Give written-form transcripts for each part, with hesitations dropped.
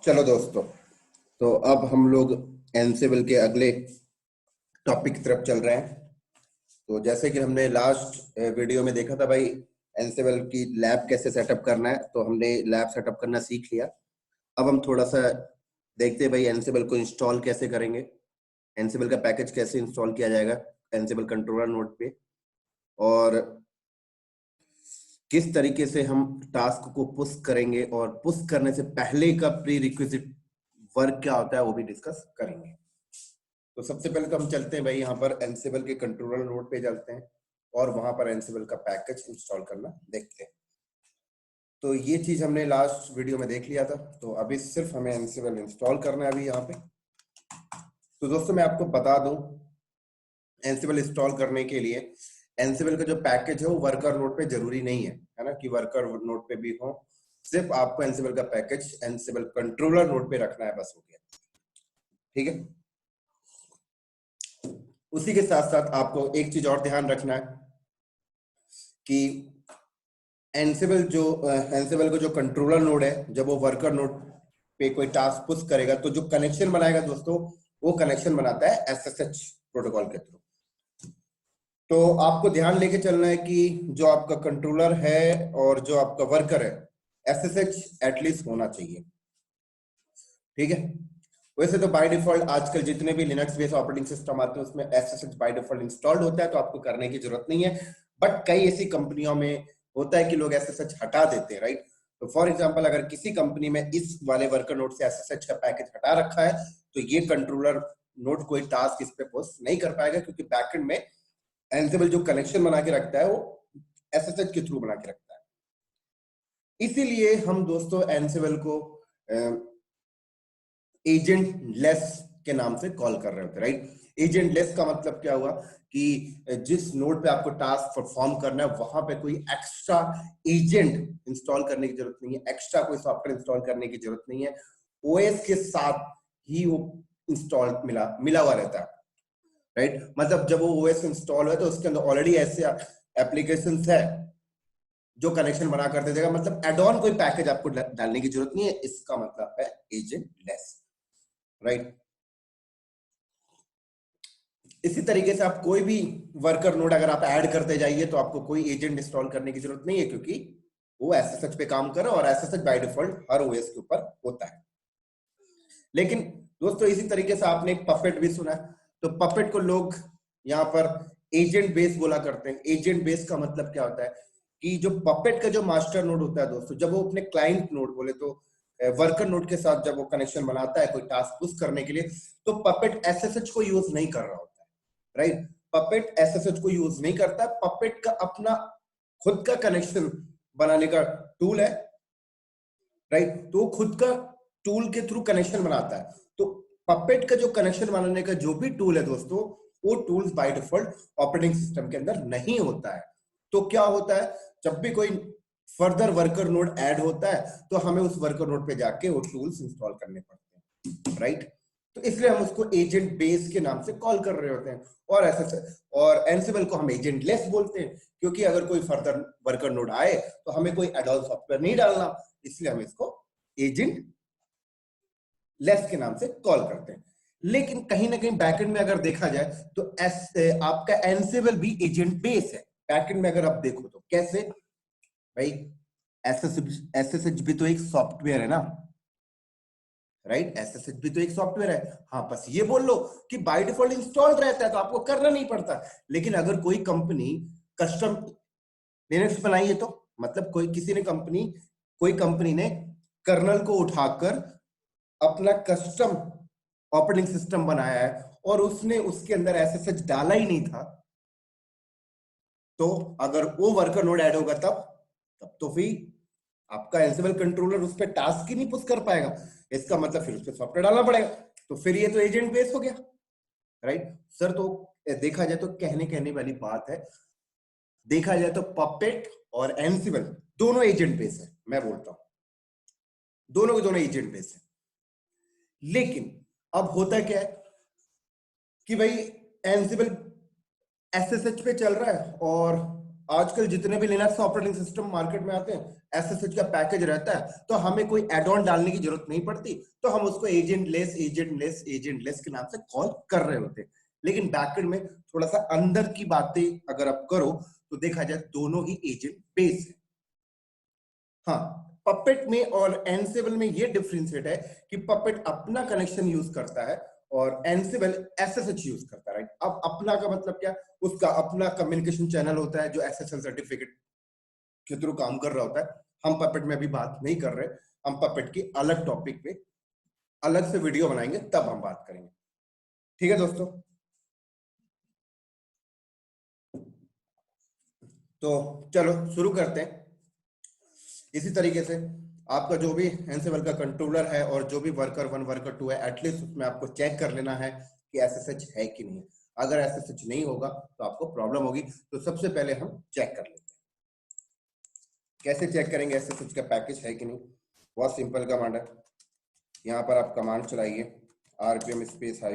चलो दोस्तों, तो अब हम लोग एनसिबल के अगले टॉपिक की तरफ चल रहे हैं। तो जैसे कि हमने लास्ट वीडियो में देखा था भाई, एनसिबल की लैब कैसे सेटअप करना है, तो हमने लैब सेटअप करना सीख लिया। अब हम थोड़ा सा देखते हैं भाई एनसिबल को इंस्टॉल कैसे करेंगे, एनसिबल का पैकेज कैसे इंस्टॉल किया जाएगा एनसिबल कंट्रोलर नोड पे, और किस तरीके से हम टास्क को पुश करेंगे, और पुश करने से पहले का प्री रिक्विजिट वर्क क्या होता है वो भी डिस्कस करेंगे। तो सबसे पहले तो हम चलते हैं भाई, यहाँ पर एनसिबल के कंट्रोलर नोड पे चलते हैं और वहां पर एनसिबल का पैकेज इंस्टॉल करना देखते हैं। तो ये चीज हमने लास्ट वीडियो में देख लिया था, तो अभी सिर्फ हमें एनसिबल इंस्टॉल करना है अभी यहाँ पे। तो दोस्तों मैं आपको बता दूं, एनसिबल इंस्टॉल करने के लिए एनसिबल का जो पैकेज है वो वर्कर नोड पे जरूरी नहीं है ना, कि वर्कर नोड पे भी हो। सिर्फ आपको एनसिबल का पैकेज एनसिबल कंट्रोलर नोड पे रखना है, बस हो गया। ठीक है। उसी के साथ साथ आपको एक चीज और ध्यान रखना है कि एनसिबल का जो कंट्रोलर नोड है, जब वो वर्कर नोड पे कोई टास्क पुश करेगा तो जो कनेक्शन बनाएगा दोस्तों, वो कनेक्शन बनाता है एसएसएच प्रोटोकॉल के थ्रू। तो आपको ध्यान लेके चलना है कि जो आपका कंट्रोलर है और जो आपका वर्कर है, एसएसएच एटलीस्ट होना चाहिए। ठीक है। वैसे तो बाय डिफॉल्ट आजकल जितने भी लिनक्स बेस्ड ऑपरेटिंग सिस्टम आते हैं उसमें एसएसएच बाय डिफॉल्ट इंस्टॉल्ड होता है, तो आपको करने की जरूरत नहीं है। बट कई ऐसी कंपनियों में होता है कि लोग एसएसएच हटा देते हैं, राइट। तो फॉर एग्जांपल, अगर किसी कंपनी में इस वाले वर्कर नोड से एसएसएच का पैकेज हटा रखा है, तो ये कंट्रोलर नोड कोई टास्क इस पे पुश नहीं कर पाएगा, क्योंकि बैकएंड में एनसिबल जो कनेक्शन बना के रखता है वो एसएसएच के थ्रू बना के रखता है। इसीलिए हम दोस्तों एनसिबल को एजेंट लेस के नाम से कॉल कर रहे होते, राइट। एजेंट लेस का मतलब क्या हुआ कि जिस नोड पे आपको टास्क परफॉर्म करना है वहां पे कोई एक्स्ट्रा एजेंट इंस्टॉल करने की जरूरत नहीं है, एक्स्ट्रा कोई सॉफ्टवेयर इंस्टॉल करने की जरूरत नहीं है। ओएस के साथ ही वो इंस्टॉल मिला हुआ रहता है, राइट। मतलब जब वो ओएस इंस्टॉल है तो उसके अंदर ऑलरेडी ऐसे एप्लीकेशंस है जो कनेक्शन बना कर दे देगा। मतलब एड ऑन कोई पैकेज आपको डालने की जरूरत नहीं है, इसका मतलब है एजेंट लेस, राइट। इसी तरीके से आप कोई भी वर्कर नोड अगर आप ऐड करते जाइए तो आपको कोई एजेंट इंस्टॉल करने की जरूरत नहीं है, क्योंकि वो एसएसएच पे काम कर रहा है और SSH by default her OS के ऊपर होता है। लेकिन दोस्तों इसी तरीके से आपने एक पपेट भी सुना है, तो पपेट को लोग यहाँ पर एजेंट बेस बोला करते हैं। एजेंट बेस का मतलब क्या होता है कि जो पपेट का जो मास्टर नोड होता है दोस्तों, जब वो अपने क्लाइंट नोड बोले तो वर्कर नोड के साथ जब वो कनेक्शन बनाता है कोई टास्क पुश करने के लिए, तो पपेट एसएसएच को यूज नहीं कर रहा होता है, राइट। पपेट एसएसएच को यूज नहीं करता है, पपेट का अपना खुद का कनेक्शन बनाने का टूल है, राइट। तो खुद का टूल के थ्रू कनेक्शन बनाता है। तो पपेट का जो कनेक्शन बनाने का जो भी टूल है दोस्तों, वो tools by default operating system के अंदर नहीं होता है। तो क्या होता है, जब भी कोई फर्दर वर्कर नोड ऐड होता है तो हमें उस वर्कर नोड पे जाके वो टूल्स इंस्टॉल करने पड़ते हैं, राइट। तो इसलिए हम उसको एजेंट बेस के नाम से कॉल कर रहे होते हैं। और ऐसे और एनसिबल को हम एजेंट लेस बोलते हैं, क्योंकि अगर कोई फर्दर वर्कर नोड आए तो हमें कोई एड ऑन सॉफ्टवेयर नहीं डालना, इसलिए हम इसको एजेंट लेस के नाम से कॉल करते हैं। लेकिन कहीं ना कहीं बैकएंड में अगर देखा जाए तो आपका एनसिबल भी एजेंट बेस है। बैकएंड में अगर आप देखो तो कैसे भाई, एसएसएच भी तो एक सॉफ्टवेयर है ना, राइट। एसएसएच भी तो एक सॉफ्टवेयर है। हाँ, बस ये बोल लो कि बाय डिफॉल्ट इंस्टॉल्ड रहता है तो आपको करना नहीं पड़ता। लेकिन अगर कोई कंपनी कस्टम लिनक्स बनाई है, तो मतलब कोई कंपनी ने कर्नल को उठाकर अपना कस्टम ऑपरेटिंग सिस्टम बनाया है और उसने उसके अंदर एसएसएच डाला ही नहीं था, तो अगर वो वर्कर नोड ऐड होगा तब तो फिर आपका एनसिबल कंट्रोलर उस पर टास्क ही नहीं पुश कर पाएगा। इसका मतलब फिर उस पर सॉफ्टवेयर डालना पड़ेगा, तो फिर ये तो एजेंट बेस हो गया, राइट सर। तो देखा जाए तो कहने वाली बात है, देखा जाए तो पपेट और एनसिबल दोनों एजेंट बेस है। मैं बोलता हूं दोनों के दोनों एजेंट बेस है। लेकिन अब होता क्या है कि भाई एनसिबल एसएसएच पे चल रहा है और आजकल जितने भी लिनक्स ऑपरेटिंग सिस्टम मार्केट में आते हैं एसएसएच का पैकेज रहता है, तो हमें कोई एड ऑन डालने की जरूरत नहीं पड़ती, तो हम उसको एजेंटलेस के नाम से कॉल कर रहे होते हैं। लेकिन बैकएंड में थोड़ा सा अंदर की बातें अगर आप करो तो देखा जाए दोनों ही एजेंट बेस है। हाँ, पपेट में और एनसेबल में ये डिफरेंशिएट है कि पपेट अपना कनेक्शन यूज करता है और एनसेबल एसएसएच यूज करता है। अब अपना का मतलब क्या, उसका अपना कम्युनिकेशन चैनल होता है जो एसएसएल सर्टिफिकेट के थ्रू काम कर रहा होता है। हम पपेट में अभी बात नहीं कर रहे, हम पपेट की अलग टॉपिक पे अलग से वीडियो बनाएंगे तब हम बात करेंगे। ठीक है दोस्तों, तो चलो शुरू करते हैं। इसी तरीके से आपका जो भी एनसेबल का कंट्रोलर है और जो भी वर्कर 1 वर्कर 2 है, एटलीस्ट उसमें आपको चेक कर लेना है कि एसएसएच है कि नहीं। अगर एसएसएच नहीं होगा तो आपको प्रॉब्लम होगी। तो सबसे पहले हम चेक कर लेते हैं। कैसे चेक करेंगे एसएसएच का पैकेज है कि नहीं? बहुत सिंपल कमांड है। यहाँ पर आप कमांड चलाइए rpm स्पेस -qa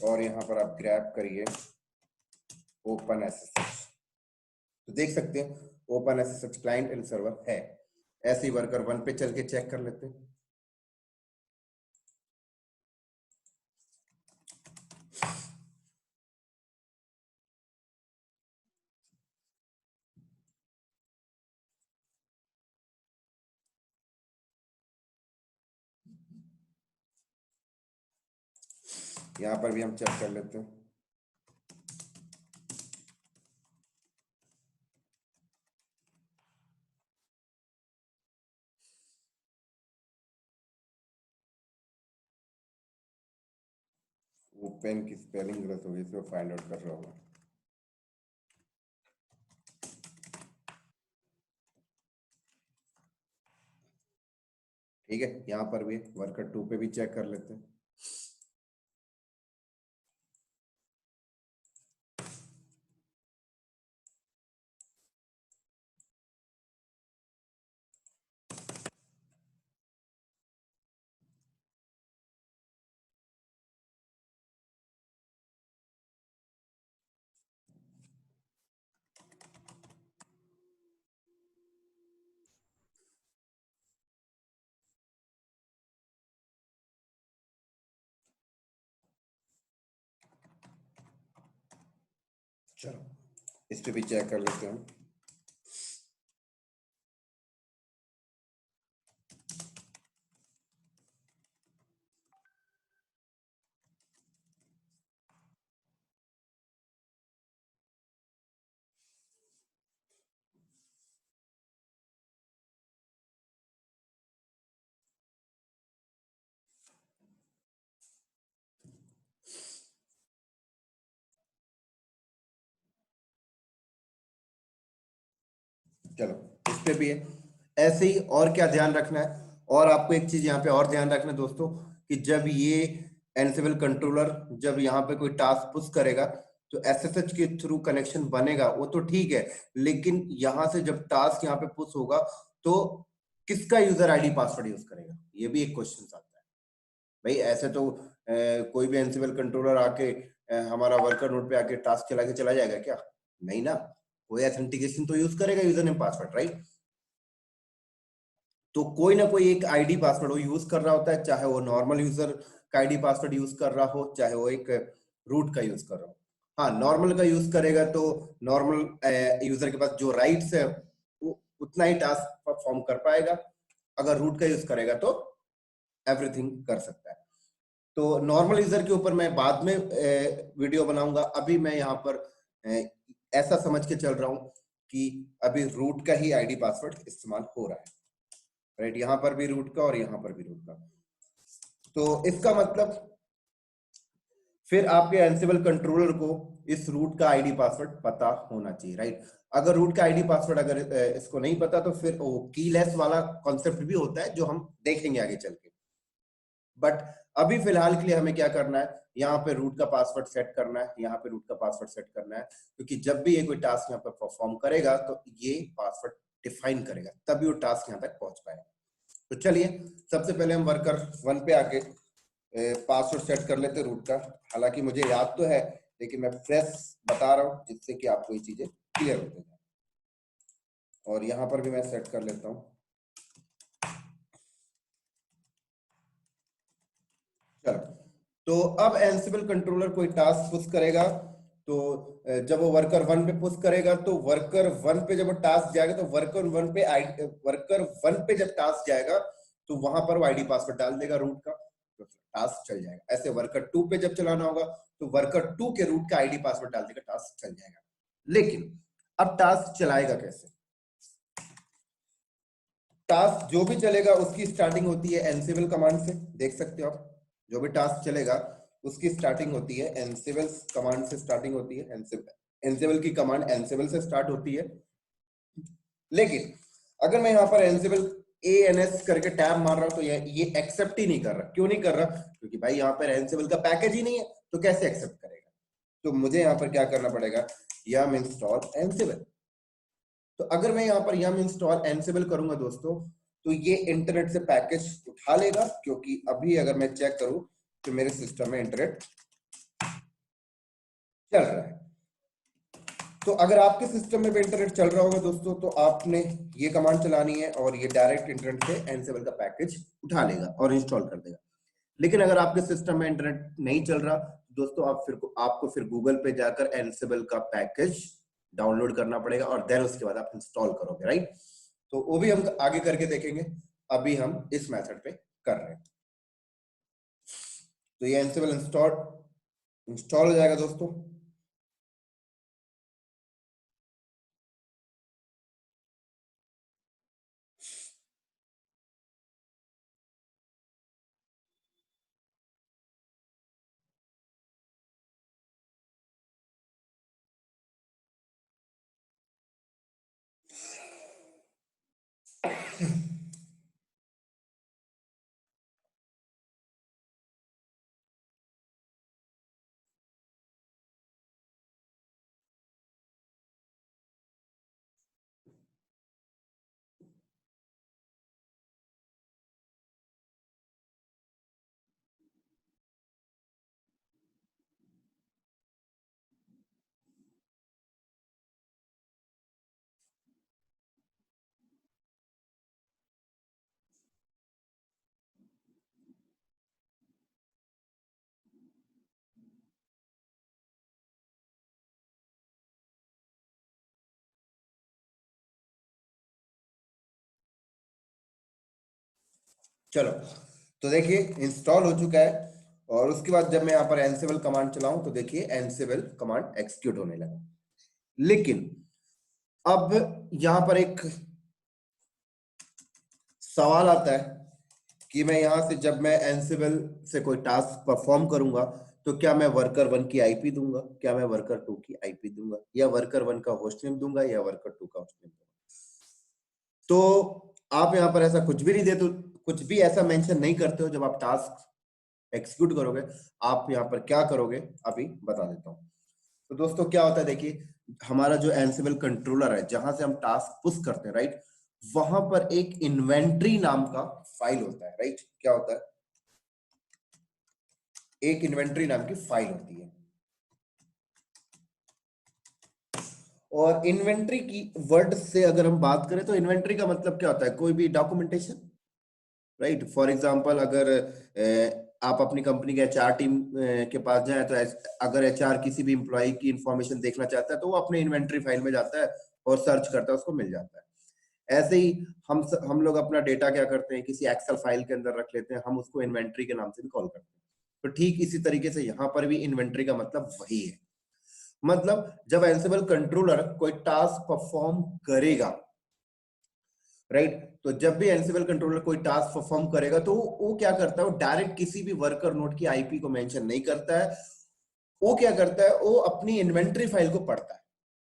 और यहाँ पर आप ग्रैब करिए ओपन एसएसएच। तो देख सकते हैं open SSH client and server है। ऐसे ही वर्कर 1 पे चल के चेक कर लेते हैं। यहाँ पर भी हम चेक कर लेते हैं। ओपन की स्पेलिंग गलत हो गई, इसको फाइंड आउट कर रहा हूँ। ठीक है, यहाँ पर भी वर्कर 2 पे भी चेक कर लेते हैं। चलो इस पे भी चेक कर लेते हैं। चलो इस पे भी है ऐसे ही। और क्या ध्यान रखना है, और आपको एक चीज यहाँ पे और ध्यान रखना है दोस्तों, कि जब ये एनसेबल कंट्रोलर जब यहाँ पे कोई टास्क पुश करेगा तो एसएसएच के थ्रू कनेक्शन बनेगा, वो तो ठीक है, लेकिन यहाँ से जब टास्क यहाँ पे पुश होगा तो किसका यूजर आईडी पासवर्ड यूज करेगा, ये भी एक क्वेश्चन आता है। भाई ऐसे तो कोई भी एनसेबल कंट्रोलर आके हमारा वर्कर नोड पे आके टास्क चला के चला जाएगा क्या? नहीं ना, कोई ऑथेंटिकेशन तो यूज करेगा यूजर नेम पासवर्ड, राइट? तो कोई ना कोई एक आईडी पासवर्ड वो यूज कर रहा होता है, चाहे वो नॉर्मल यूजर का आईडी पासवर्ड यूज कर रहा हो, चाहे वो एक रूट का यूज कर रहा हो। हाँ, नॉर्मल का यूज करेगा तो नॉर्मल यूजर के पास जो राइट्स है वो उतना ही टास्क परफॉर्म कर पाएगा। अगर रूट का यूज करेगा तो एवरीथिंग कर सकता है। तो नॉर्मल यूजर के ऊपर मैं बाद में वीडियो बनाऊंगा। अभी मैं यहाँ पर ऐसा समझ के चल रहा हूँ कि अभी रूट का ही आईडी पासवर्ड इस्तेमाल हो रहा है, राइट? यहाँ पर भी रूट का और यहाँ पर भी रूट का। तो इसका मतलब फिर आपके एनसेबल कंट्रोलर को इस रूट का आईडी पासवर्ड पता होना चाहिए, राइट? अगर रूट का आईडी पासवर्ड अगर इसको नहीं पता तो फिर वो कीलेस वाला कॉन्सेप्ट भी होता है जो हम देखेंगे आगे चल के। बट अभी फिलहाल के लिए हमें क्या करना है, यहाँ पे रूट का पासवर्ड सेट करना है, यहाँ पे रूट का पासवर्ड सेट करना है, क्योंकि जब भी ये कोई टास्क यहाँ पर परफॉर्म करेगा तो ये पासवर्ड डिफाइन करेगा, तभी वो टास्क यहाँ तक पहुंच पाएगा। तो चलिए सबसे पहले हम वर्कर 1 पे आके पासवर्ड सेट कर लेते हैं रूट का। हालांकि मुझे याद तो है लेकिन मैं फ्रेश बता रहा हूं जिससे कि आपको ये चीजें क्लियर होते जाए। और यहां पर भी मैं सेट कर लेता हूं। चलो, तो अब एंसिबल कंट्रोलर कोई टास्क पुश करेगा, तो जब वो वर्कर वन पे पुश करेगा तो वर्कर वन पे जब टास्क जाएगा तो वर्कर वन पे जब टास्क जाएगा तो वहां पर वो आईडी पासवर्ड डाल देगा रूट का, तो टास्क चल जाएगा। ऐसे वर्कर टू पे जब चलाना होगा तो वर्कर टू के रूट का आईडी पासवर्ड डाल देगा, टास्क चल जाएगा। लेकिन अब टास्क चलाएगा कैसे? टास्क जो भी चलेगा उसकी स्टार्टिंग होती है एनसिबल कमांड से, देख सकते हो आप। जो भी टास्क चलेगा उसकी स्टार्टिंग होती है एनसिबल कमांड से, स्टार्टिंग होती है एनसिबल की कमांड एनसिबल से स्टार्ट होती है। लेकिन अगर मैं यहाँ पर एनसिबल ANS करके टैब मार रहा हूं तो ये एक्सेप्ट ही नहीं कर रहा। क्यों नहीं कर रहा? क्योंकि भाई यहाँ पर एनसिबल का पैकेज ही नहीं है, तो कैसे एक्सेप्ट करेगा? तो मुझे यहाँ पर क्या करना पड़ेगा, yum इंस्टॉल एनसिबल। तो अगर मैं यहाँ पर yum इंस्टॉल एनसिबल करूंगा दोस्तों, तो ये इंटरनेट से पैकेज उठा लेगा, क्योंकि अभी अगर मैं चेक करूं तो मेरे सिस्टम में इंटरनेट चल रहा है। तो अगर आपके सिस्टम में भी इंटरनेट चल रहा होगा दोस्तों, तो आपने ये कमांड चलानी है और ये डायरेक्ट इंटरनेट से एनसिबल का पैकेज उठा लेगा और इंस्टॉल कर देगा। लेकिन अगर आपके सिस्टम में इंटरनेट नहीं चल रहा दोस्तों, आपको फिर गूगल पे जाकर एनसिबल का पैकेज डाउनलोड करना पड़ेगा और देन उसके बाद आप इंस्टॉल करोगे, राइट? तो वो भी हम आगे करके देखेंगे, अभी हम इस मेथड पे कर रहे हैं। तो ये एनसिबल इंस्टॉल हो जाएगा दोस्तों। चलो, तो देखिए इंस्टॉल हो चुका है। और उसके बाद जब मैं यहाँ पर एनसिबल कमांड चलाऊं तो देखिए एनसिबल कमांड एक्सिक्यूट होने लगा। लेकिन अब यहां पर एक सवाल आता है कि मैं यहां से जब मैं एनसिबल से कोई टास्क परफॉर्म करूंगा तो क्या मैं वर्कर वन की आईपी दूंगा, क्या मैं वर्कर टू की आईपी दूंगा, या वर्कर वन का होस्ट नेम दूंगा, या वर्कर टू का होस्ट नेम दूंगा? तो आप यहाँ पर ऐसा कुछ भी नहीं देते, कुछ भी ऐसा मेंशन नहीं करते हो जब आप टास्क एग्जीक्यूट करोगे। आप यहाँ पर क्या करोगे अभी बता देता हूँ। तो दोस्तों क्या होता है, देखिए हमारा जो एनसिबल कंट्रोलर है जहां से हम टास्क पुश करते हैं, राइट, वहां पर एक इन्वेंट्री नाम का फाइल होता है, राइट? क्या होता है? एक इन्वेंट्री नाम की फाइल होती है। और इन्वेंट्री की वर्ड से अगर हम बात करें तो इन्वेंट्री का मतलब क्या होता है? कोई भी डॉक्यूमेंटेशन, राइट? फॉर एग्जांपल अगर आप अपनी कंपनी के एचआर टीम के पास जाए तो अगर एचआर किसी भी इंप्लॉय की इंफॉर्मेशन देखना चाहता है तो वो अपने इन्वेंट्री फाइल में जाता है और सर्च करता है, उसको मिल जाता है। ऐसे ही हम लोग अपना डेटा क्या करते हैं, किसी एक्सेल फाइल के अंदर रख लेते हैं, हम उसको इन्वेंट्री के नाम से भी कॉल करते हैं। तो ठीक इसी तरीके से यहाँ पर भी इन्वेंट्री का मतलब वही है। मतलब जब एंसिबल कंट्रोलर कोई टास्क परफॉर्म करेगा, राइट, तो जब भी एंसिबल कंट्रोलर कोई टास्क परफॉर्म करेगा तो वो क्या करता है, वो डायरेक्ट किसी भी वर्कर नोड की आईपी को मेंशन नहीं करता है। वो क्या करता है, वो अपनी इन्वेंट्री फाइल को पढ़ता है।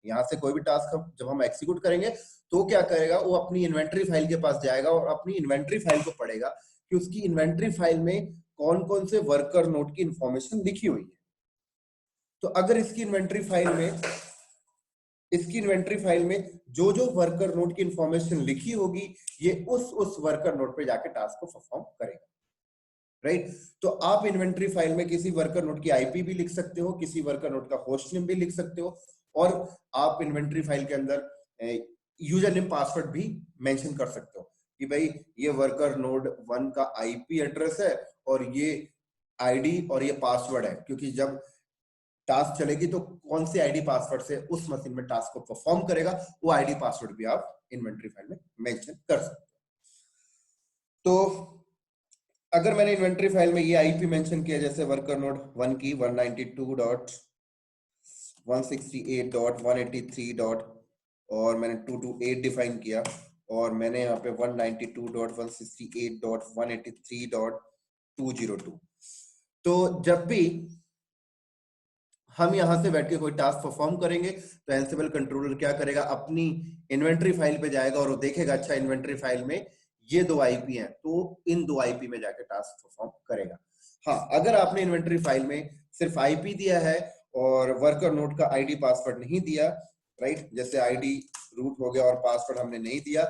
यहां से कोई भी टास्क जब हम एग्जीक्यूट करेंगे तो क्या करेगा, वो अपनी इन्वेंट्री फाइल के पास जाएगा और अपनी इन्वेंट्री फाइल को पढ़ेगा कि उसकी इन्वेंट्री फाइल में कौन कौन से वर्कर नोड की इंफॉर्मेशन लिखी हुई है। तो अगर इसकी इन्वेंट्री फाइल में जो जो वर्कर नोड की इंफॉर्मेशन लिखी होगी, ये उस वर्कर नोड पे जाके टास्क को परफॉर्म करेगा। राइट। तो आप इन्वेंटरी फाइल में किसी वर्कर नोड की आईपी भी लिख सकते हो, किसी वर्कर नोड का होस्ट नेम भी लिख सकते हो, और आप इन्वेंटरी फाइल के अंदर यूजर नेम पासवर्ड भी मेंशन कर सकते हो कि भाई ये वर्कर नोड 1 का आईपी एड्रेस है और ये आईडी और ये पासवर्ड है, क्योंकि जब टास्क चलेगी तो कौन सी आईडी पासवर्ड से उस मशीन में टास्क को परफॉर्म करेगा, वो आईडी पासवर्ड भी आप इन्वेंटरी फाइल में मेंशन कर सकते हो। तो अगर मैंने इन्वेंटरी फाइल में ये आईपी मेंशन किया, जैसे वर्कर नोड 1 की 192.168.183. और मैंने 228 डिफाइन किया, और मैंने यहाँ पे 192.168.183.202। तो जब भी हम यहां से बैठ के कोई टास्क परफॉर्म करेंगे तो एंसिबल कंट्रोलर क्या करेगा, अपनी इन्वेंटरी फाइल पे जाएगा और वो देखेगा अच्छा इन्वेंटरी फाइल में ये 2 आईपी हैं, तो इन 2 आईपी में जाके टास्क परफॉर्म करेगा। हाँ, अगर आपने इन्वेंटरी फाइल में सिर्फ आईपी दिया है और वर्कर नोड का आईडी पासवर्ड नहीं दिया, राइट, जैसे आईडी रूट हो गया और पासवर्ड हमने नहीं दिया,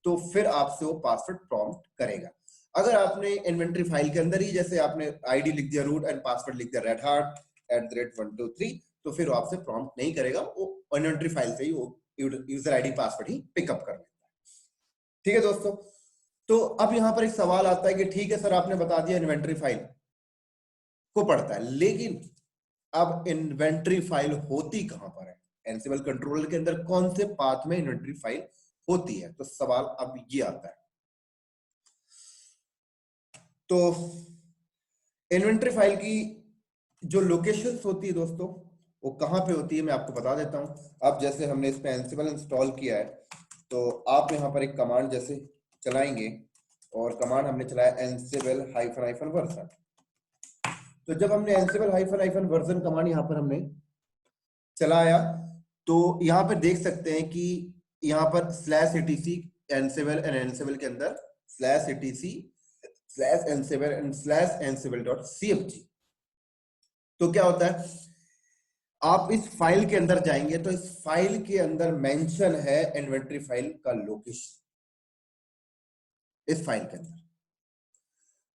तो फिर आपसे वो पासवर्ड प्रॉम्प्ट करेगा। अगर आपने इन्वेंटरी फाइल के अंदर ही जैसे आपने आईडी लिख दिया रूट एंड पासवर्ड लिख दिया redhat@123, तो फिर वो आपसे प्रॉम्प्ट नहीं करेगा, वो इन्वेंटरी फाइल से ही वो यूजर आईडी पासवर्ड ही पिकअप कर लेता है। ठीक है दोस्तों, तो अब यहां पर एक सवाल आता है कि ठीक है सर, आपने बता दिया इन्वेंटरी फाइल को पढ़ता है, लेकिन अब इन्वेंटरी फाइल होती कहां पर है, एंसिबल कंट्रोलर के अंदर कौन से पाथ में इन्वेंटरी फाइल होती है? तो सवाल अब ये आता है। तो इन्वेंटरी फाइल की जो लोकेशंस होती है दोस्तों, वो कहां पे होती है मैं आपको बता देता हूं। अब जैसे हमने इस पे एंसिबल इंस्टॉल किया है, तो आप यहां पर एक कमांड जैसे चलाएंगे, और कमांड हमने चलाया एंसिबल --- वर्जन। तो जब हमने एंसिबल --- वर्जन कमांड यहां पर हमने चलाया, तो यहां पर देख सकते हैं कि यहां पर /etc एंसिबल एंड एंसिबल के अंदर /etc/ansible एंड /ansible.cfg। तो क्या होता है, आप इस फाइल के अंदर जाएंगे तो इस फाइल के अंदर मेंशन है इन्वेंटरी फाइल का लोकेशन, इस फाइल के अंदर।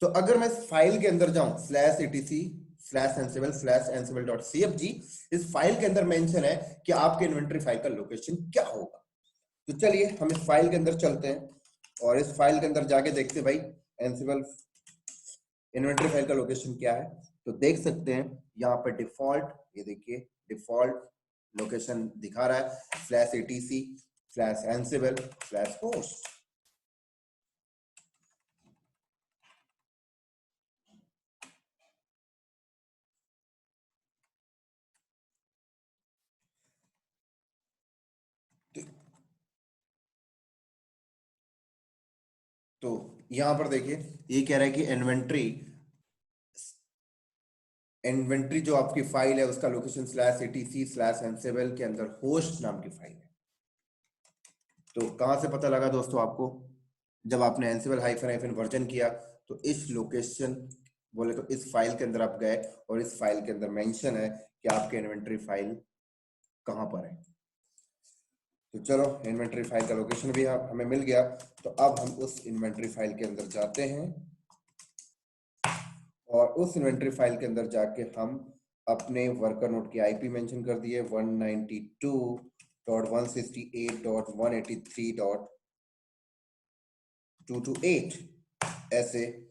तो अगर मैं इस फाइल के अंदर जाऊं /etc/ansible/ansible.cfg, इस फाइल के अंदर मेंशन है कि आपके इन्वेंटरी फाइल का लोकेशन क्या होगा। तो चलिए हम इस फाइल के अंदर चलते हैं और इस फाइल के अंदर जाके देखते हैं भाई एंसिबल इन्वेंटरी फाइल का लोकेशन क्या है। तो देख सकते हैं यहाँ पर डिफॉल्ट, ये देखिए डिफॉल्ट लोकेशन दिखा रहा है /etc/ansible/host। तो यहां पर देखिए ये कह रहा है कि इन्वेंटरी जो आपकी फाइल है उसका लोकेशन /etc/ansible के अंदर होस्ट नाम की फाइल है। तो कहां से पता लगा दोस्तों आपको, जब आपने एंसिबल --- वर्जन किया, तो इस लोकेशन बोले तो इस फाइल के अंदर आप गए और इस फाइल के अंदर मेंशन है कि आपके इन्वेंटरी फाइल कहां पर है। तो चलो इन्वेंटरी फाइल का लोकेशन भी हमें मिल गया। तो अब हम उस इन्वेंटरी फाइल के अंदर जाते हैं और उस इन्वेंटरी फाइल के अंदर जाके हम अपने वर्कर नोड की आईपी मेंशन कर दिए 192.168.183.228। ऐसे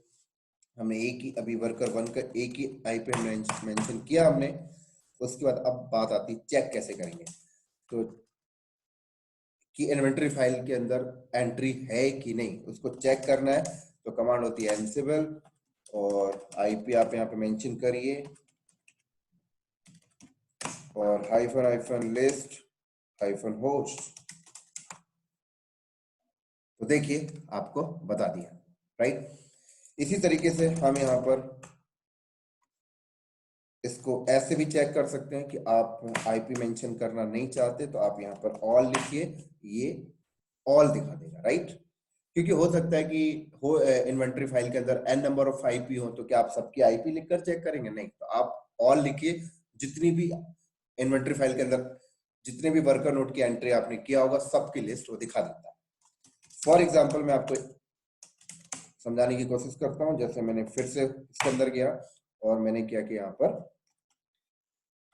हमने एक ही अभी वर्कर 1 का एक ही आईपी मेंशन किया हमने। उसके बाद अब बात आती चेक कैसे करेंगे, तो कि इन्वेंटरी फाइल के अंदर एंट्री है कि नहीं उसको चेक करना है। तो कमांड होती है एंसिबल और आईपी आप यहाँ पे मेंशन करिए और -list-host। तो देखिए आपको बता दिया, राइट। इसी तरीके से हम यहाँ पर इसको ऐसे भी चेक कर सकते हैं कि आप आईपी मेंशन करना नहीं चाहते तो आप यहाँ पर ऑल लिखिए, ये ऑल दिखा देगा, राइट। क्योंकि हो सकता है कि हो इन्वेंटरी फाइल के अंदर n नंबर ऑफ आईपी हो, तो क्या आप सबकी आईपी लिखकर चेक करेंगे? नहीं, तो आप ऑल लिखिए, जितनी भी इन्वेंटरी फाइल के अंदर जितने भी वर्कर नोड की एंट्री आपने किया होगा सबकी लिस्ट वो दिखा देता है। फॉर एग्जाम्पल मैं आपको समझाने की कोशिश करता हूँ। जैसे मैंने फिर से इसके अंदर गया और मैंने क्या किया, यहाँ पर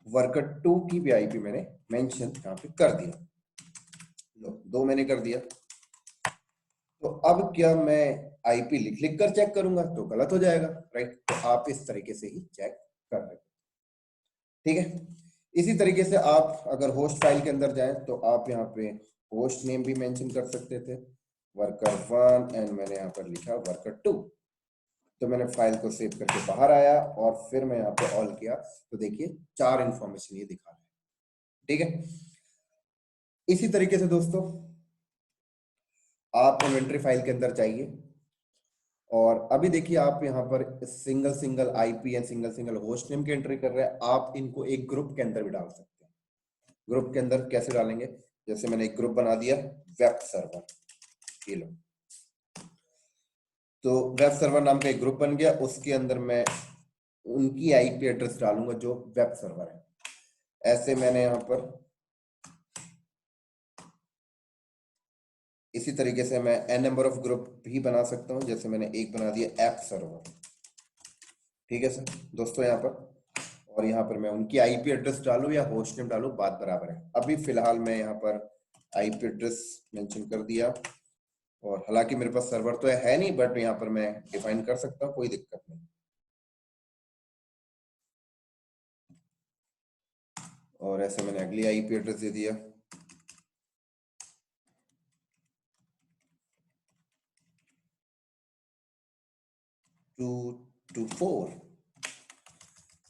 वर्कर 2 की भी आईपी मैंने मेंशन यहाँ पे कर दिया। लो, 2 मैंने कर दिया। तो अब क्या मैं आईपी लिख लिख कर चेक करूंगा तो गलत हो जाएगा, राइट। तो आप इस तरीके से ही चेक कर रहे हैं, ठीक है। इसी तरीके से आप अगर होस्ट फाइल के अंदर जाएं तो आप यहाँ पे होस्ट नेम भी मेंशन कर सकते थे, वर्कर 1, एंड मैंने यहाँ पर लिखा वर्कर 2। तो मैंने फाइल को सेव करके बाहर आया और फिर मैं यहाँ पे ऑल किया तो देखिए 4 इंफॉर्मेशन ये दिखा रहा है, ठीक है। इसी तरीके से दोस्तों आप इन्वेंटरी फाइल के अंदर जाइए और अभी देखिए आप यहाँ पर single single IP and single single host name की एंट्री कर रहे हैं। आप इनको एक ग्रुप के अंदर भी डाल सकते हैं। ग्रुप के अंदर कैसे डालेंगे, जैसे मैंने एक ग्रुप बना दिया वेब सर्वर, ये लो। तो वेब सर्वर नाम का एक ग्रुप बन गया, उसके अंदर मैं उनकी आईपी एड्रेस डालूंगा जो वेब सर्वर है। ऐसे मैंने यहाँ पर इसी तरीके से मैं n नंबर ऑफ ग्रुप भी बना सकता हूं। जैसे मैंने एक बना दिया ऐप सर्वर, ठीक है सर दोस्तों यहाँ पर। और यहाँ पर मैं उनकी आईपी एड्रेस डालूं या होस्ट नेम डालूं, बात बराबर है। अभी फिलहाल मैं यहाँ पर आईपी एड्रेस मेंशन कर दिया और हालांकि मेरे पास सर्वर तो है नहीं, बट यहाँ पर मैं डिफाइन कर सकता हूँ, कोई दिक्कत नहीं। और ऐसे मैंने अगली आईपी एड्रेस दे दिया, 224।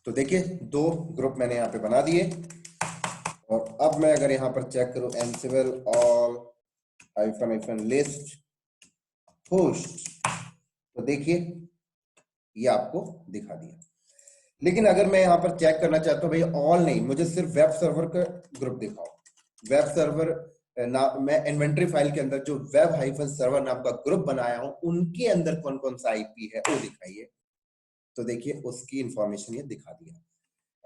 तो देखिए 2 ग्रुप मैंने यहाँ पे बना दिए। और अब मैं अगर यहाँ पर चेक करूं एनसिबल ऑल हाइफन लिस्ट होस्ट, तो देखिए ये आपको दिखा दिया। लेकिन अगर मैं यहाँ पर चेक करना चाहता हूँ भाई ऑल नहीं, मुझे सिर्फ वेब सर्वर का ग्रुप दिखाओ। वेब सर्वर ना, मैं इन्वेंटरी फाइल के अंदर जो वेब हाइफन सर्वर नाम का ग्रुप बनाया हूं उनके अंदर कौन कौन सा आईपी है वो दिखाइए। तो देखिए उसकी इंफॉर्मेशन ये दिखा दिया।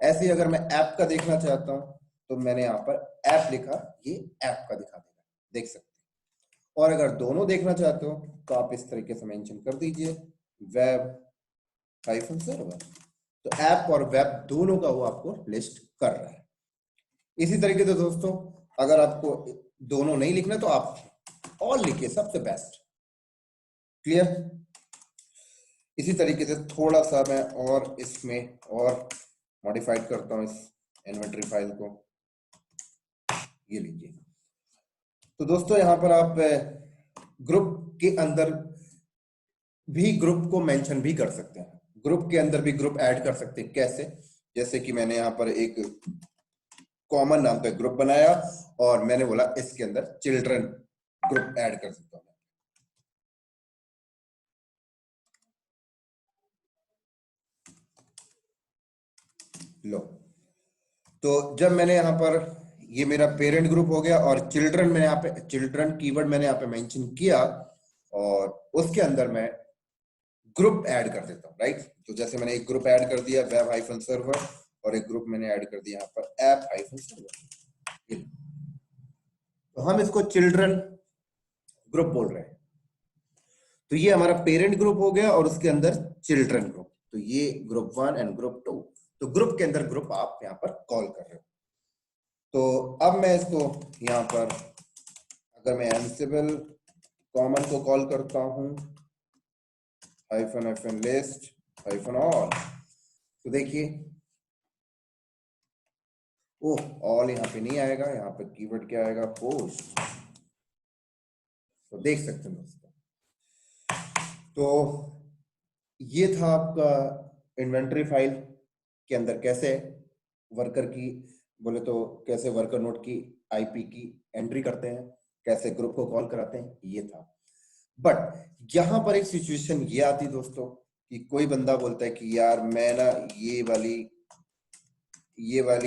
ऐसे ही अगर मैं ऐप का देखना चाहता हूं तो मैंने यहाँ पर ऐप लिखा, ये ऐप का दिखा देगा, देख सकते हैं। और अगर दोनों देखना चाहते हो तो आप इस तरीके से मेंशन कर दीजिए वेब हाइफन सर्वर। तो ऐप और वेब दोनों का वो आपको लिस्ट कर रहा है। इसी तरीके से दोस्तों अगर आपको दोनों नहीं लिखना तो आप ऑल लिखिए, सबसे बेस्ट। क्लियर। इसी तरीके से थोड़ा सा मैं और इसमें और मॉडिफाइड करता हूं इस इन्वेंटरी फाइल को, ये लीजिए। तो दोस्तों यहां पर आप ग्रुप के अंदर भी ग्रुप को मेंशन भी कर सकते हैं, ग्रुप के अंदर भी ग्रुप ऐड कर सकते हैं। कैसे, जैसे कि मैंने यहाँ पर एक कॉमन नाम का ग्रुप बनाया और मैंने बोला इसके अंदर चिल्ड्रन ग्रुप ऐड कर सकता हूं। लो, तो जब मैंने यहाँ पर ये मेरा पेरेंट ग्रुप हो गया और चिल्ड्रन मैंने यहाँ पे चिल्ड्रन कीवर्ड मैंने यहाँ पे मेंशन किया और उसके अंदर मैं ग्रुप ऐड कर देता हूँ, राइट। तो जैसे मैंने एक ग्रुप ऐड कर दिया वेब हाइफन सर्वर और एक ग्रुप मैंने ऐड कर दिया यहाँ पर ऐप हाइफन सर्वर। तो हम इसको चिल्ड्रन ग्रुप बोल रहे हैं। तो ये हमारा पेरेंट ग्रुप हो गया और उसके अंदर चिल्ड्रन ग्रुप। तो ये ग्रुप 1 एंड ग्रुप 2। तो ग्रुप के अंदर ग्रुप आप यहाँ पर कॉल कर रहे हो। तो अब मैं इसको यहाँ पर अगर मैं एनसिबल कॉमन को कॉल करता हूं hyphen hyphen list hyphen all, तो देखिए ओह ऑल यहाँ पे नहीं आएगा, यहाँ पे कीवर्ड क्या आएगा, पोस्ट। तो देख सकते हैं दोस्तों। तो ये था आपका इन्वेंटरी फाइल के अंदर कैसे वर्कर की बोले तो कैसे वर्कर नोड की आईपी की एंट्री करते हैं, कैसे ग्रुप को कॉल कराते हैं, ये था। बट यहां पर एक सिचुएशन ये आती दोस्तों कि कोई बंदा बोलता है कि यार मैं ना ये वाली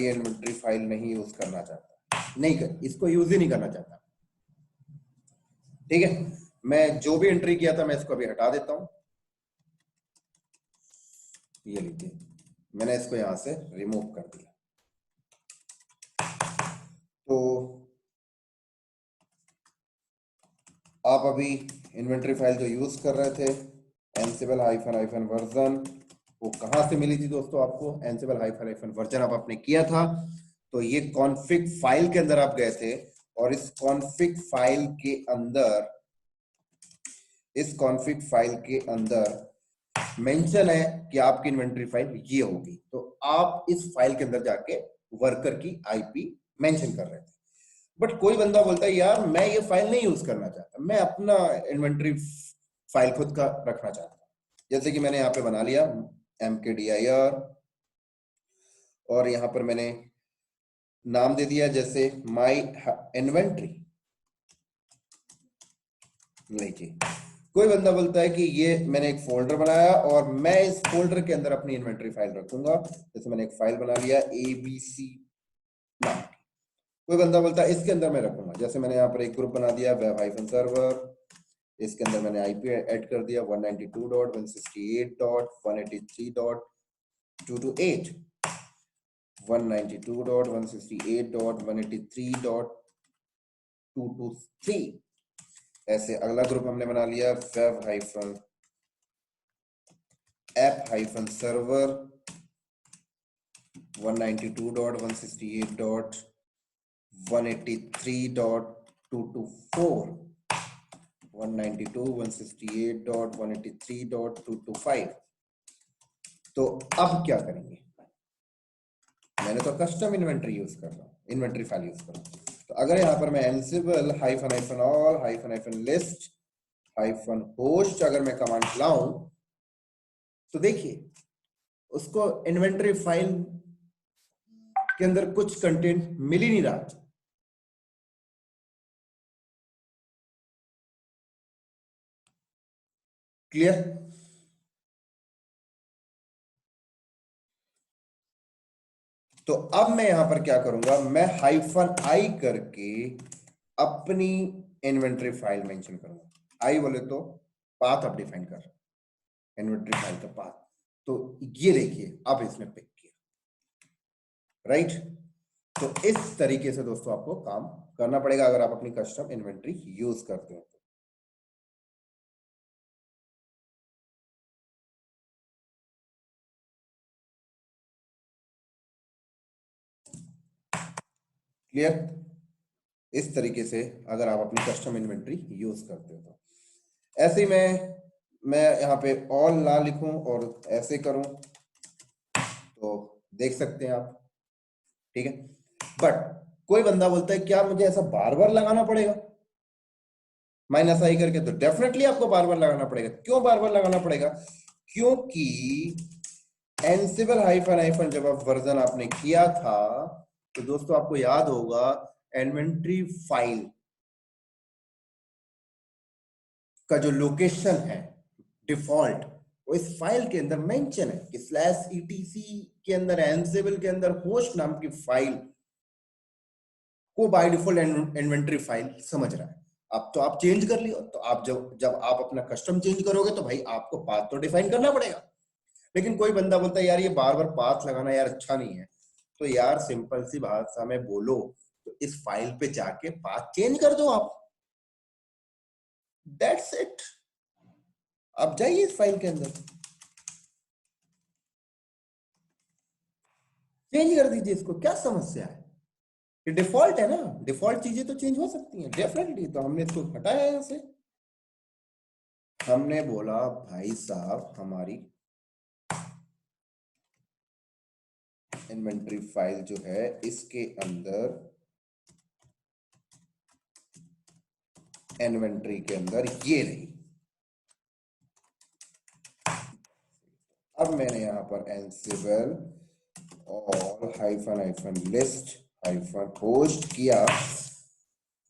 इन्वेंटरी फाइल नहीं यूज करना चाहता, नहीं कर इसको यूज ही नहीं करना चाहता। ठीक है, मैं जो भी एंट्री किया था मैं इसको अभी हटा देता हूं। ये लीजिए, मैंने इसको यहां से रिमूव कर दिया। तो आप अभी इन्वेंटरी फाइल जो यूज कर रहे थे एनसिबल हाइफन हाइफन वर्जन, वो कहां से मिली थी दोस्तों आपको? एनसिबल हाइफन हाइफन वर्जन अब आपने किया था तो ये कॉन्फ़िग फाइल के अंदर आप गए थे, और इस कॉन्फ़िग फाइल के अंदर, इस कॉन्फ़िग फाइल के अंदर मेंशन है कि आपकी इन्वेंटरी फाइल ये होगी, तो आप इस फाइल के अंदर जाके वर्कर की आईपी मेंशन कर रहे थे। बट कोई बंदा बोलता है यार मैं ये फाइल नहीं यूज करना चाहता, मैं अपना इन्वेंटरी फाइल खुद का रखना चाहता हूं। जैसे कि मैंने यहाँ पे बना लिया mkdir, और यहाँ पर मैंने नाम दे दिया जैसे माई इन्वेंट्री। देखिए कोई बंदा बोलता है कि ये मैंने एक फोल्डर बनाया और मैं इस फोल्डर के अंदर अपनी इन्वेंटरी फाइल रखूंगा, जैसे मैंने एक फाइल बना लिया abc नाम की। कोई बंदा बोलता है इसके अंदर मैं रखूंगा, जैसे मैंने यहाँ पर एक ग्रुप बना दिया वेब हाइफन सर्वर, इसके अंदर मैंने आईपी ऐड कर दिया 192.168.183.228, 192.168.183.223। ऐसे अगला ग्रुप हमने बना लिया web hyphen app hyphen server 192.168.183.224, 192.168.183.225। तो अब क्या करेंगे? मैंने तो कस्टम इन्वेंटरी यूज कर रहा हूँ, इन्वेंटरी फाइल यूज कर रहा हूँ। तो अगर यहाँ पर मैं एनसिबल hyphen hyphen all hyphen hyphen list hyphen host अगर मैं कमांड चलाऊं तो देखिए उसको इन्वेंटरी फाइल के अंदर कुछ कंटेंट मिल ही नहीं रहा। क्लियर? तो अब मैं यहां पर क्या करूंगा, मैं हाइफन आई करके अपनी इन्वेंटरी फाइल मेंशन करूंगा। आई बोले तो पाथ आप डिफाइन कर रहे हैं, इन्वेंटरी फाइल का पाथ। तो ये देखिए अब इसने पिक किया, राइट? तो इस तरीके से दोस्तों आपको काम करना पड़ेगा अगर आप अपनी कस्टम इन्वेंटरी यूज करते हो। क्लियर? इस तरीके से अगर आप अपनी कस्टम इन्वेंटरी यूज करते हो तो ऐसे ही मैं यहाँ पे ऑल ना लिखूं और ऐसे करूं तो देख सकते हैं आप, ठीक है? बट कोई बंदा बोलता है क्या मुझे ऐसा बार बार लगाना पड़ेगा माइनस आई करके? तो डेफिनेटली आपको बार बार लगाना पड़ेगा। क्यों बार बार लगाना पड़ेगा? क्योंकि एनसिबल हाइफन हाइफन जब आप वर्जन आपने किया था तो दोस्तों आपको याद होगा इन्वेंटरी फाइल का जो लोकेशन है डिफॉल्ट, वो इस फाइल के अंदर मेंशन है कि स्लैश ईटीसी के अंदर एनसिबल के अंदर होस्ट नाम की फाइल को बाय डिफॉल्ट इन्वेंटरी फाइल समझ रहा है। अब तो आप चेंज कर लियो, तो आप जब जब आप अपना कस्टम चेंज करोगे तो भाई आपको पाथ तो डिफाइन करना पड़ेगा। लेकिन कोई बंदा बोलता है यार ये बार बार पाथ लगाना यार अच्छा नहीं है, तो यार सिंपल सी भाषा में बोलो तो इस फाइल पे जाके पाथ चेंज कर दो आप, दैट्स इट। आप जाइए इस फाइल के अंदर चेंज कर दीजिए इसको, क्या समस्या है? ये डिफॉल्ट है ना, डिफॉल्ट चीजें तो चेंज हो सकती हैं डेफिनेटली। तो हमने इसको हटाया यहां से, हमने बोला भाई साहब हमारी इन्वेंटरी फाइल जो है इसके अंदर, इन्वेंटरी के अंदर ये रही। अब मैंने यहां पर एनसिबल और hyphen hyphen list hyphen host किया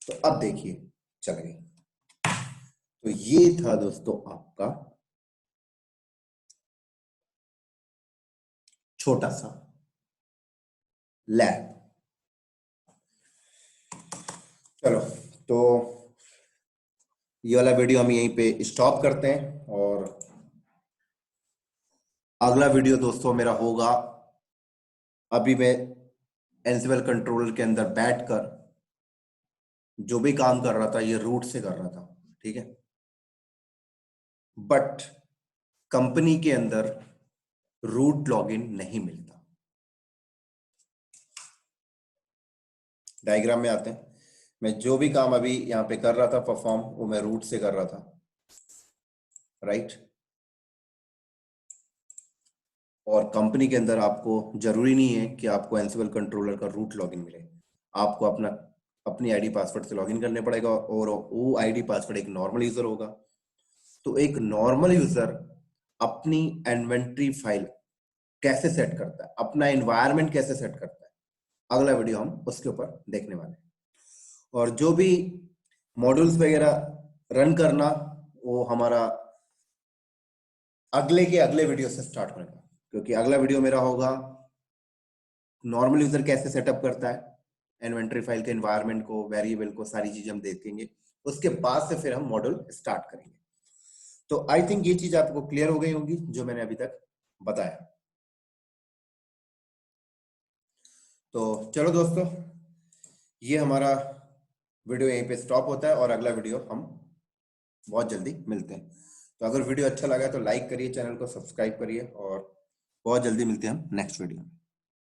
तो अब देखिए चल गई। तो ये था दोस्तों आपका छोटा सा लैब। चलो तो ये वाला वीडियो हम यहीं पे स्टॉप करते हैं, और अगला वीडियो दोस्तों मेरा होगा, अभी मैं एनसिबल कंट्रोलर के अंदर बैठकर जो भी काम कर रहा था ये रूट से कर रहा था, ठीक है? बट कंपनी के अंदर रूट लॉगिन नहीं मिलता। डायग्राम में आते हैं। मैं जो भी काम अभी यहाँ पे कर रहा था परफॉर्म, वो मैं रूट से कर रहा था, राइट। और कंपनी के अंदर आपको जरूरी नहीं है कि आपको एंसिबल कंट्रोलर का रूट लॉगिन मिले। आपको अपनी आईडी पासवर्ड से लॉगिन करने पड़ेगा, और वो आईडी पासवर्ड एक नॉर्मल यूजर होगा। तो एक नॉर्मल यूजर अपनी इन्वेंटरी फाइल कैसे सेट करता है, अपना एनवायरनमेंट कैसे सेट करता है, अगला वीडियो हम उसके ऊपर देखने वाले हैं। और जो भी मॉड्यूल्स वगैरह रन करना, वो हमारा अगले वीडियो से स्टार्ट होगा, क्योंकि अगला वीडियो मेरा होगा नॉर्मल यूजर कैसे सेटअप करता है इन्वेंटरी फाइल के एनवायरनमेंट को, वेरिएबल को, सारी चीजें हम देखेंगे। उसके बाद से फिर हम मॉड्यूल स्टार्ट करेंगे। तो आई थिंक ये चीज आपको क्लियर हो गई होगी जो मैंने अभी तक बताया। तो चलो दोस्तों, ये हमारा वीडियो यहीं पे स्टॉप होता है, और अगला वीडियो हम बहुत जल्दी मिलते हैं। तो अगर वीडियो अच्छा लगा तो लाइक करिए, चैनल को सब्सक्राइब करिए, और बहुत जल्दी मिलते हैं हम नेक्स्ट वीडियो में।